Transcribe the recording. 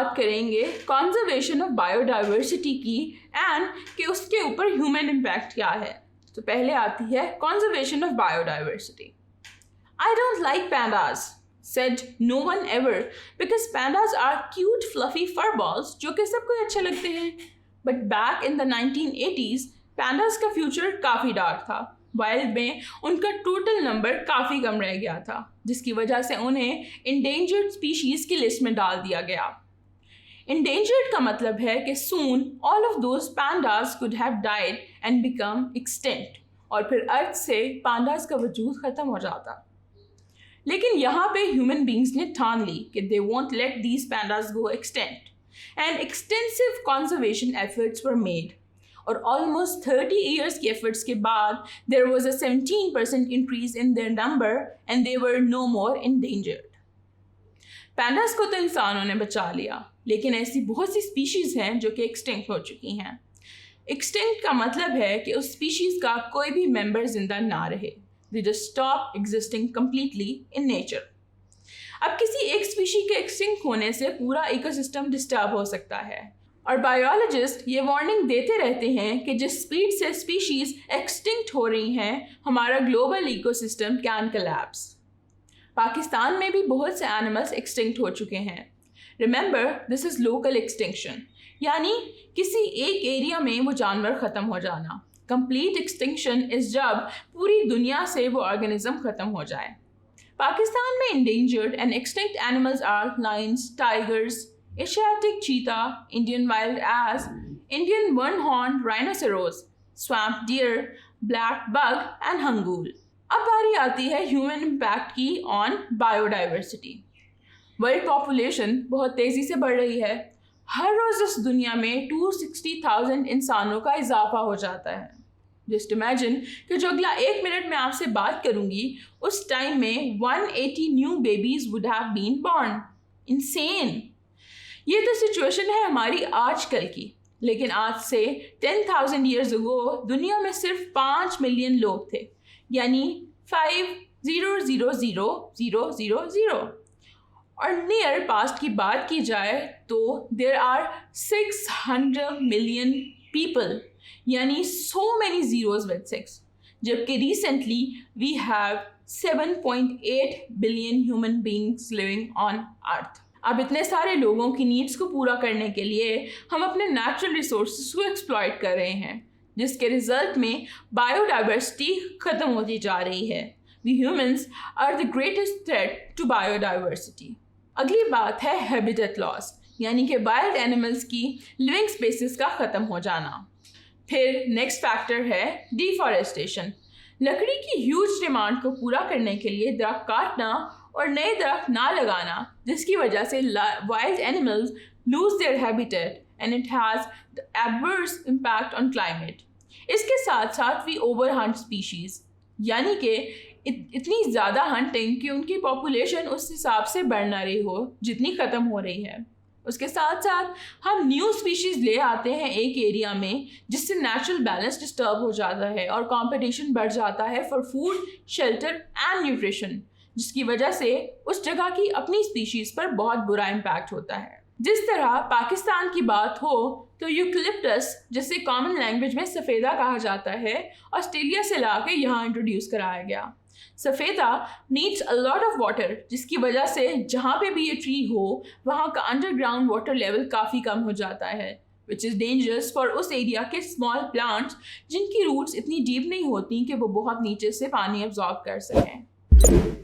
بات کریں گے کنزرویشن آف بایو ڈائیورسٹی کی اینڈ کہ اس کے اوپر ہیومن امپیکٹ کیا ہے. تو پہلے آتی ہے conservation of bio diversity. I don't like pandas, said no one ever, because pandas are cute fluffy fur balls جو کہ سب کو اچھے لگتے ہیں. But back in the 1980s, pandas کا فیوچر کافی ڈارک تھا. وائلڈ میں ان کا ٹوٹل نمبر کافی کم رہ گیا تھا جس کی وجہ سے انہیں انڈینجرڈ اسپیشیز کی لسٹ میں ڈال دیا گیا. انڈینجرڈ کا مطلب ہے کہ soon all of those pandas could have died and become extinct اور پھر ارتھ سے پانڈاز کا وجود ختم ہو جاتا. لیکن یہاں پہ ہیومن بینگز نے ٹھان لی کہ they won't let these pandas go extinct and extensive conservation efforts were made. اور almost 30 years کی efforts کے بعد there was a 17% increase in their number and they were no more endangered. پینڈاز کو تو انسانوں نے بچا لیا لیکن ایسی بہت سی اسپیشیز ہیں جو کہ ایکسٹنکٹ ہو چکی ہیں. ایکسٹنکٹ کا مطلب ہے کہ اس اسپیشیز کا کوئی بھی ممبر زندہ نہ رہے. They just stop existing completely in nature. اب کسی ایک اسپیشی کے ایکسٹنکٹ ہونے سے پورا ایکو سسٹم ڈسٹرب ہو سکتا ہے اور بایولوجسٹ یہ وارننگ دیتے رہتے ہیں کہ جس اسپیڈ سے اسپیشیز ایکسٹنکٹ ہو رہی ہیں ہمارا global ecosystem can collapse. Pakistan میں بھی بہت سے اینیملس ایکسٹنکٹ ہو چکے ہیں. Remember this is local extinction یعنی کسی ایک ایریا میں وہ جانور ختم ہو جانا. کمپلیٹ ایکسٹنکشن از جب پوری دنیا سے وہ آرگنزم ختم ہو جائے. پاکستان میں endangered and extinct animals are lions, tigers, Asiatic cheetah, Indian wild ass, Indian one horn rhinoceros, swamp deer, blackbuck and Hingol. اب باری آتی ہے ہیومن امپیکٹ کی on biodiversity. World population بہت تیزی سے بڑھ رہی ہے. ہر روز اس دنیا میں 260,000 انسانوں کا اضافہ ہو جاتا ہے. جسٹ امیجن کہ جو اگلا 1 منٹ میں آپ سے بات کروں گی اس ٹائم میں 180 new babies would have been born. Unseen. یہ تو سچویشن ہے ہماری آج کل کی لیکن آج سے 10,000 ایئرز اگو دنیا میں صرف 5 ملین لوگ تھے یعنی 5,000,000. اور نیئر پاسٹ کی بات کی جائے تو دیر آر 600 ملین پیپل یعنی so many zeros with 6 جبکہ recently we have 7.8 billion human beings living on earth. اب اتنے سارے لوگوں کی نیڈس کو پورا کرنے کے لیے ہم اپنے نیچرل ریسورسز کو ایکسپلائٹ کر رہے ہیں جس کے رزلٹ میں بایو ڈائیورسٹی ختم ہوتی جا رہی ہے. We humans are the greatest threat to biodiversity. اگلی بات ہے ہیبیٹیٹ لاس یعنی کہ وائلڈ اینیملز کی لیونگ اسپیسیز کا ختم ہو جانا. پھر نیکسٹ فیکٹر ہے ڈیفارسٹیشن. لکڑی کی ہیوج ڈیمانڈ کو پورا کرنے کے لیے درخت کاٹنا اور نئے درخت نہ لگانا جس کی وجہ سے wild animals lose their habitat and it has the adverse impact on climate. اس کے ساتھ ساتھ we overhunt species یعنی کہ اتنی زیادہ ہنٹنگ کہ ان کی پاپولیشن اس حساب سے بڑھ نہ رہی ہو جتنی ختم ہو رہی ہے. اس کے ساتھ ساتھ ہم نیو اسپیشیز لے آتے ہیں ایک ایریا میں جس سے نیچرل بیلنس ڈسٹرب ہو جاتا ہے اور کمپٹیشن بڑھ جاتا ہے for food, shelter and nutrition جس کی وجہ سے اس جگہ کی اپنی اسپیشیز پر بہت برا امپیکٹ ہوتا ہے. جس طرح پاکستان کی بات ہو تو یوکلپٹس جسے کامن لینگویج میں سفیدہ کہا جاتا ہے آسٹریلیا سے لا کے یہاں انٹروڈیوس کرایا گیا. سفیدہ needs a lot of water جس کی وجہ سے جہاں پہ بھی یہ ٹری ہو وہاں کا انڈر گراؤنڈ واٹر لیول کافی کم ہو جاتا ہے which is dangerous for اس ایریا کے اسمال پلانٹس جن کی روٹس اتنی ڈیپ نہیں ہوتی کہ وہ بہت نیچے سے پانی ابزارب کر سکیں.